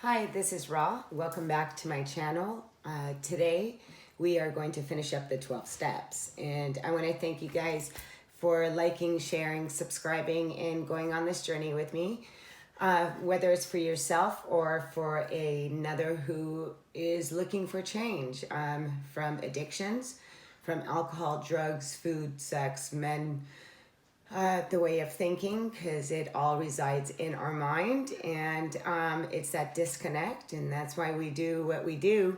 Hi, this is Ra. Welcome back to my channel. Today we are going to finish up the 12 steps, and I want to thank you guys for liking, sharing, subscribing, and going on this journey with me. Whether it's for yourself or for another who is looking for change from addictions, from alcohol, drugs, food, sex, men, the way of thinking, because it all resides in our mind, and it's that disconnect, and that's why we do what we do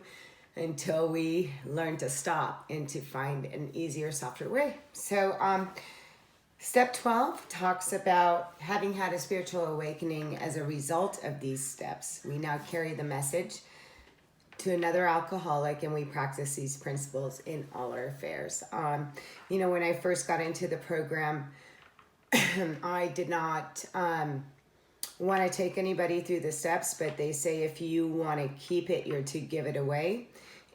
until we learn to stop and to find an easier, softer way. So step 12 talks about having had a spiritual awakening as a result of these steps. We now carry the message to another alcoholic, and we practice these principles in all our affairs. When I first got into the program, I did not want to take anybody through the steps, but they say if you want to keep it, you're to give it away.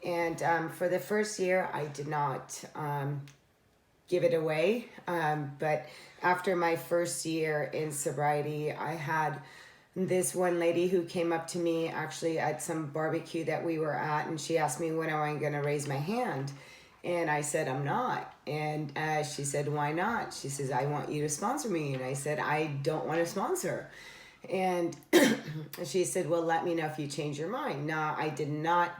And for the first year, I did not give it away. But after my first year in sobriety, I had this one lady who came up to me actually at some barbecue that we were at, and she asked me when am I going to raise my hand. And I said, I'm not. And she said, why not? She says, I want you to sponsor me. And I said, I don't want to sponsor. And she said, well, let me know if you change your mind. No, I did not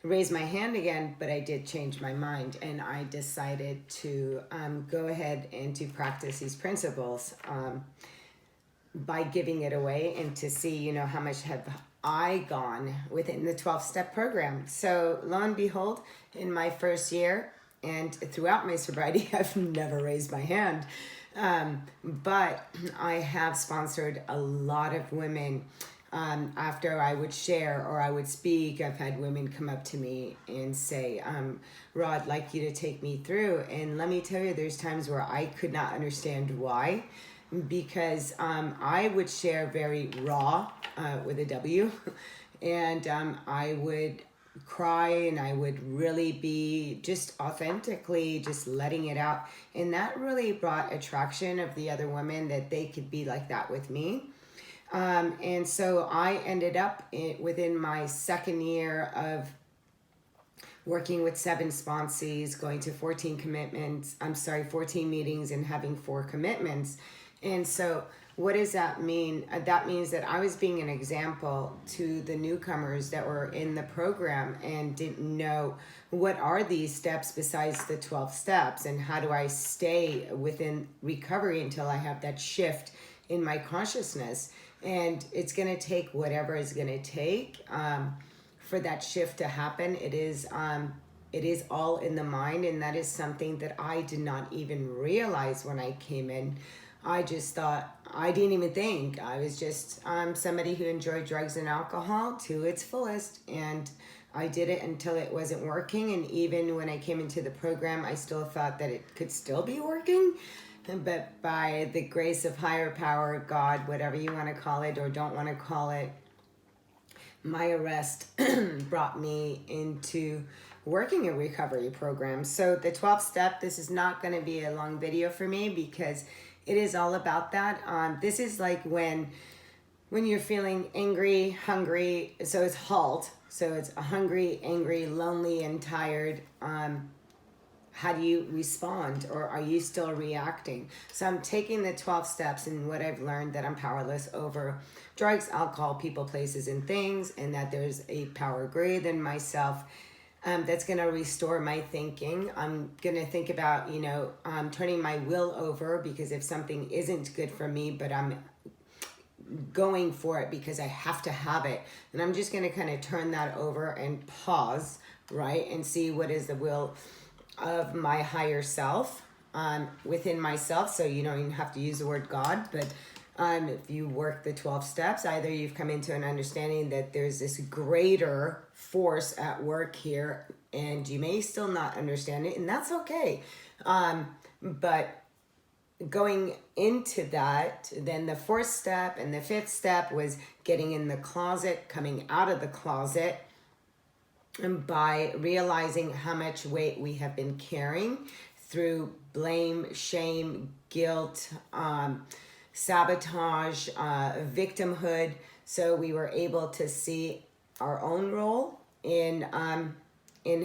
raise my hand again, but I did change my mind. And I decided to go ahead and to practice these principles by giving it away, and to see, how much have I gone within the 12-step program. So lo and behold, in my first year and throughout my sobriety, I've never raised my hand. But I have sponsored a lot of women. After I would share or I would speak, I've had women come up to me and say, Rod, I'd like you to take me through. And let me tell you, there's times where I could not understand why, because I would share very raw, with a W, and I would cry, and I would really be just authentically just letting it out, and that really brought attraction of the other women, that they could be like that with me. And so I ended up within my second year of working with 7 sponsees, going to 14 meetings, and having 4 commitments. And so what does that mean? That means that I was being an example to the newcomers that were in the program and didn't know what are these steps besides the 12 steps, and how do I stay within recovery until I have that shift in my consciousness. And it's going to take whatever it's going to take for that shift to happen. It is all in the mind, and that is something that I did not even realize when I came in. I just thought, I didn't even think. I was just somebody who enjoyed drugs and alcohol to its fullest, and I did it until it wasn't working. And even when I came into the program, I still thought that it could still be working. But by the grace of higher power, God, whatever you want to call it or don't want to call it, my arrest brought me into working a recovery program. So the 12th step, this is not going to be a long video for me, because it is all about that. This is like when you're feeling angry, hungry, so it's HALT. So it's hungry, angry, lonely, and tired. How do you respond, or are you still reacting? So I'm taking the 12 steps and what I've learned, that I'm powerless over drugs, alcohol, people, places, and things, and that there's a power greater than myself that's going to restore my thinking. I'm going to think about, turning my will over, because if something isn't good for me, but I'm going for it because I have to have it, and I'm just going to kind of turn that over and pause, right, and see what is the will of my higher self within myself. So you don't even have to use the word God, but if you work the 12 steps, either you've come into an understanding that there's this greater force at work here, and you may still not understand it, and that's okay. But going into that, then the 4th step and the 5th step was getting in the closet, coming out of the closet, and by realizing how much weight we have been carrying through blame, shame, guilt, sabotage, victimhood, So we were able to see our own role in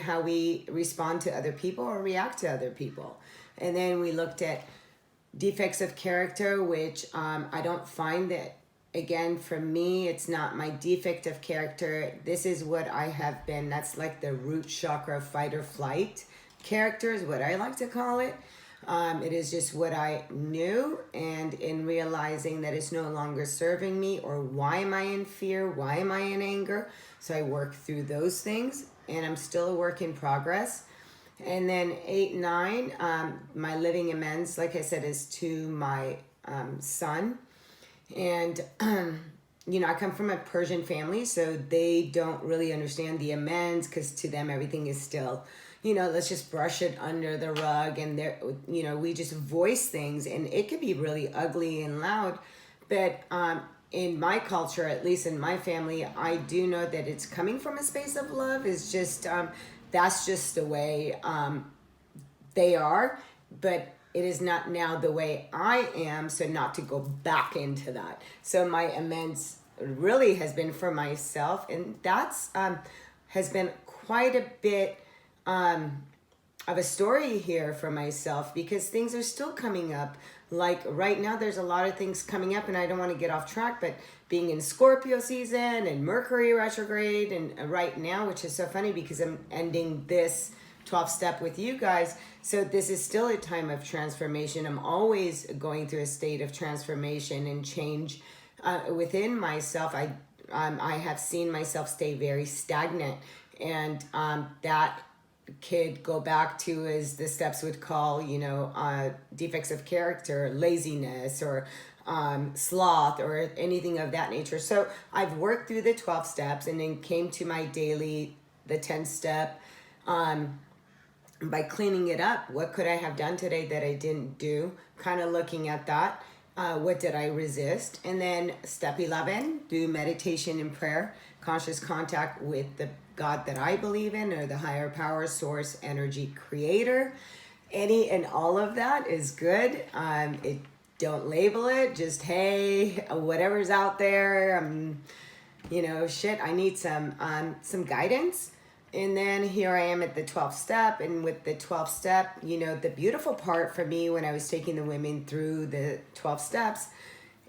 how we respond to other people or react to other people. And then we looked at defects of character, which I don't find that, again, for me, it's not my defect of character. This is what I have been. That's like the root chakra fight or flight character is what I like to call it. It is just what I knew, and in realizing that it's no longer serving me, or why am I in fear? Why am I in anger? So I work through those things, and I'm still a work in progress. And then 8, 9, my living amends, like I said, is to my son. And, I come from a Persian family, so they don't really understand the amends, because to them everything is still, let's just brush it under the rug, and we just voice things, and it could be really ugly and loud. But in my culture, at least in my family, I do know that it's coming from a space of love. It's just, that's just the way they are, but it is not now the way I am, so not to go back into that. So my amends really has been for myself, and that's has been quite a bit of a story here for myself, because things are still coming up. Like right now, there's a lot of things coming up, and I don't want to get off track, but being in Scorpio season and Mercury retrograde, and right now, which is so funny because I'm ending this 12th step with you guys. So this is still a time of transformation. I'm always going through a state of transformation and change within myself. I have seen myself stay very stagnant, and that could go back to, as the steps would call, defects of character, laziness, or sloth, or anything of that nature. So I've worked through the 12 steps, and then came to my daily, the 10th step, by cleaning it up. What could I have done today that I didn't do? Kind of looking at that. What did I resist? And then step 11, do meditation and prayer, conscious contact with the God that I believe in, or the higher power, source, energy, creator. Any and all of that is good. Don't label it. Just, hey, whatever's out there, I need some guidance. And then here I am at the 12th step. And with the 12th step, the beautiful part for me when I was taking the women through the 12 steps,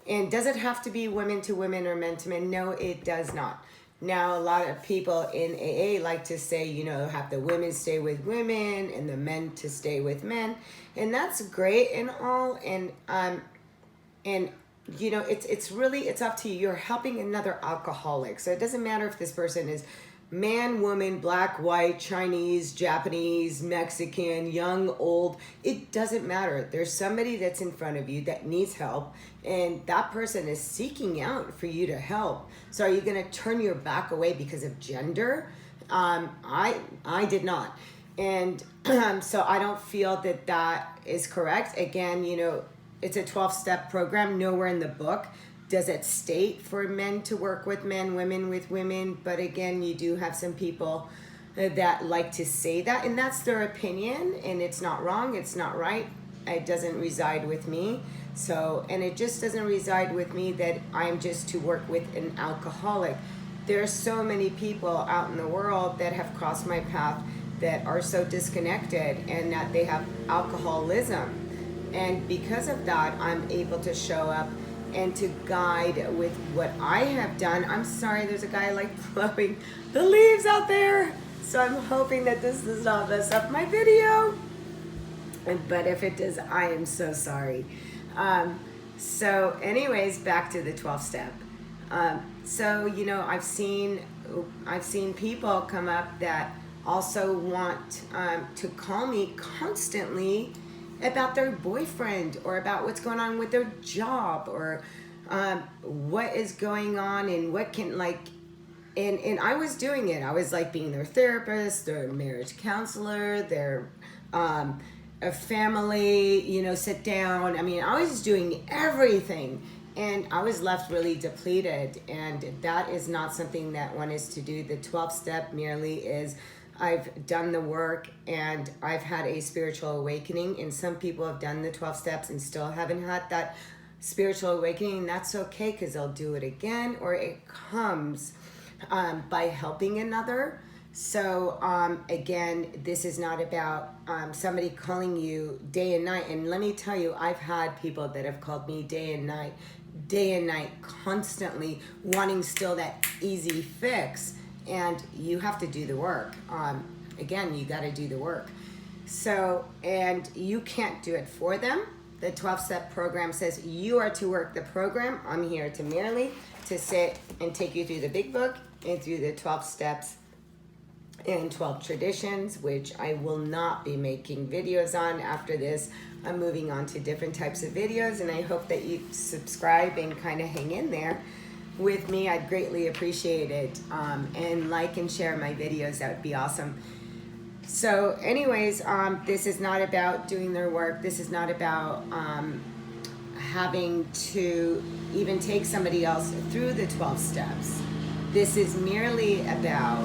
and does it have to be women to women or men to men? No, it does not. Now, a lot of people in AA like to say, have the women stay with women and the men to stay with men. And that's great and all. And it's up to you. You're helping another alcoholic. So it doesn't matter if this person is man, woman, black, white, Chinese, Japanese, Mexican, young, old. It doesn't matter. There's somebody that's in front of you that needs help, and that person is seeking out for you to help. So are you going to turn your back away because of gender? I did not. And so I don't feel that is correct. Again, it's a 12-step program. Nowhere in the book does it state for men to work with men, women with women. But again, you do have some people that like to say that, and that's their opinion, and it's not wrong, it's not right. It doesn't reside with me. So, and it just doesn't reside with me that I'm just to work with an alcoholic. There are so many people out in the world that have crossed my path that are so disconnected, and that they have alcoholism. And because of that, I'm able to show up and to guide with what I have done. I'm sorry, there's a guy like blowing the leaves out there. So I'm hoping that this does not mess up my video. But if it does, I am so sorry. So anyways, back to the 12th step. I've seen people come up that also want to call me constantly about their boyfriend, or about what's going on with their job, or what is going on, and what can, and I was doing it. I was like being their therapist, their marriage counselor, their a family, sit down. I mean, I was doing everything, and I was left really depleted, and that is not something that one is to do. The 12th step merely is, I've done the work and I've had a spiritual awakening, and some people have done the 12 steps and still haven't had that spiritual awakening, that's okay, because they'll do it again, or it comes by helping another. So again, this is not about somebody calling you day and night. And let me tell you, I've had people that have called me day and night, constantly wanting still that easy fix. And you have to do the work. Again, you got to do the work. So, and you can't do it for them. The 12-step program says you are to work the program. I'm here to merely to sit and take you through the big book and through the 12 steps and 12 traditions, which I will not be making videos on after this. I'm moving on to different types of videos, and I hope that you subscribe and kind of hang in there with me. I'd greatly appreciate it. And like and share my videos, that would be awesome. So anyways, this is not about doing their work. This is not about having to even take somebody else through the 12 steps. This is merely about,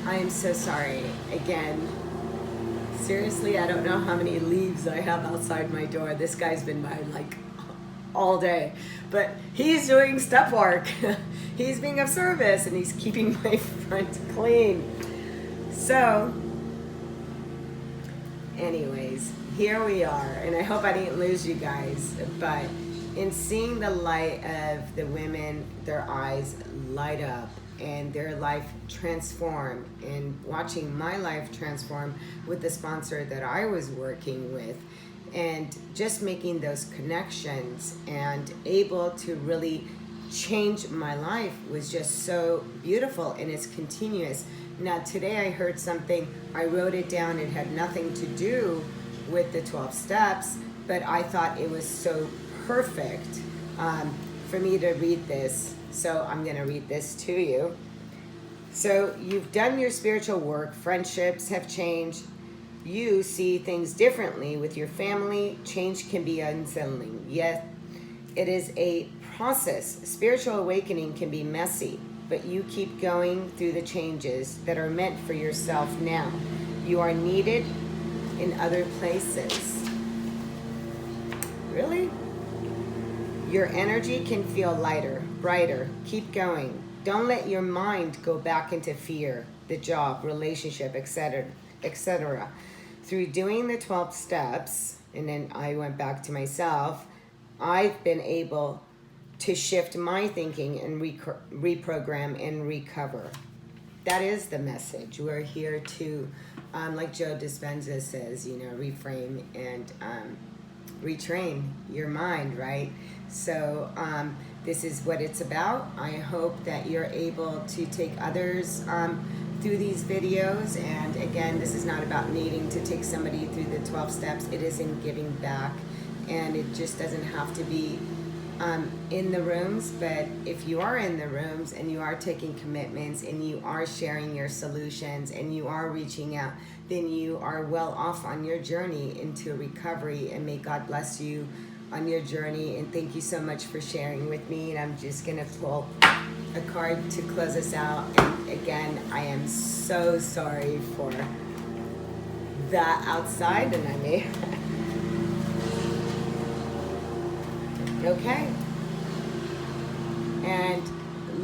I am so sorry, again, seriously, I don't know how many leaves I have outside my door. This guy's been by like all day, but he's doing step work. He's being of service, and he's keeping my front clean. So anyways, here we are, and I hope I didn't lose you guys, but in seeing the light of the women, their eyes light up and their life transform, and watching my life transform with the sponsor that I was working with, and just making those connections and able to really change my life was just so beautiful, and it's continuous. Now today I heard something, I wrote it down, it had nothing to do with the 12 steps, but I thought it was so perfect for me to read this. So I'm going to read this to you. So you've done your spiritual work, friendships have changed, you see things differently with your family, change can be unsettling, yet it is a process. Spiritual awakening can be messy, but you keep going through the changes that are meant for yourself now. You are needed in other places. Really? Your energy can feel lighter, brighter. Keep going. Don't let your mind go back into fear, the job, relationship, etc., etc. Through doing the 12 steps, and then I went back to myself, I've been able to shift my thinking and reprogram and recover. That is the message. We're here to, like Joe Dispenza says, reframe and retrain your mind, right? So this is what it's about. I hope that you're able to take others through these videos. And again, this is not about needing to take somebody through the 12 steps. It is in giving back. And it just doesn't have to be in the rooms, but if you are in the rooms and you are taking commitments and you are sharing your solutions and you are reaching out, then you are well off on your journey into recovery, and may God bless you on your journey. And thank you so much for sharing with me. And I'm just gonna pull a card to close us out. And again, I am so sorry for that outside, and I may okay. And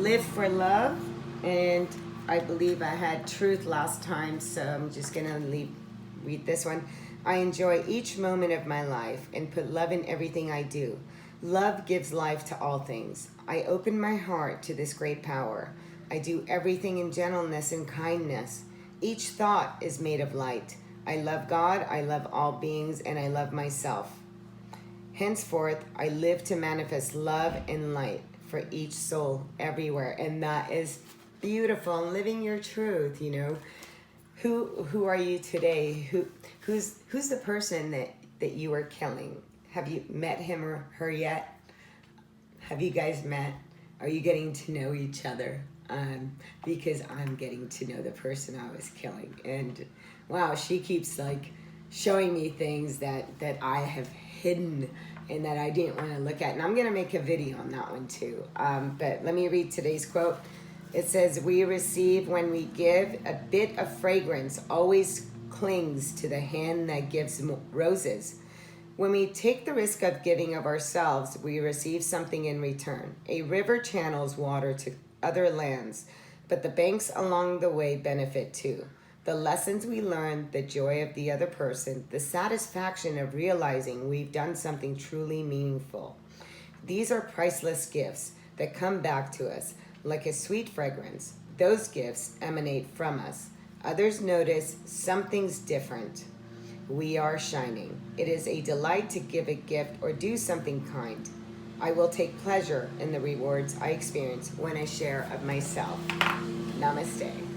live for love. And I believe I had truth last time, so I'm just gonna read this one. I enjoy each moment of my life and put love in everything I do. Love gives life to all things. I open my heart to this great power. I do everything in gentleness and kindness. Each thought is made of light. I love God, I love all beings, and I love myself. Henceforth, I live to manifest love and light for each soul everywhere. And that is beautiful. And living your truth, Who are you today? Who's the person that you are killing? Have you met him or her yet? Have you guys met? Are you getting to know each other? Because I'm getting to know the person I was killing. And wow, she keeps showing me things that I have hidden and that I didn't want to look at. And I'm going to make a video on that one too. But let me read today's quote. It says, we receive when we give. A bit of fragrance always clings to the hand that gives roses. When we take the risk of giving of ourselves, we receive something in return. A river channels water to other lands, but the banks along the way benefit too. The lessons we learn, the joy of the other person, the satisfaction of realizing we've done something truly meaningful. These are priceless gifts that come back to us like a sweet fragrance. Those gifts emanate from us. Others notice something's different. We are shining. It is a delight to give a gift or do something kind. I will take pleasure in the rewards I experience when I share of myself. Namaste.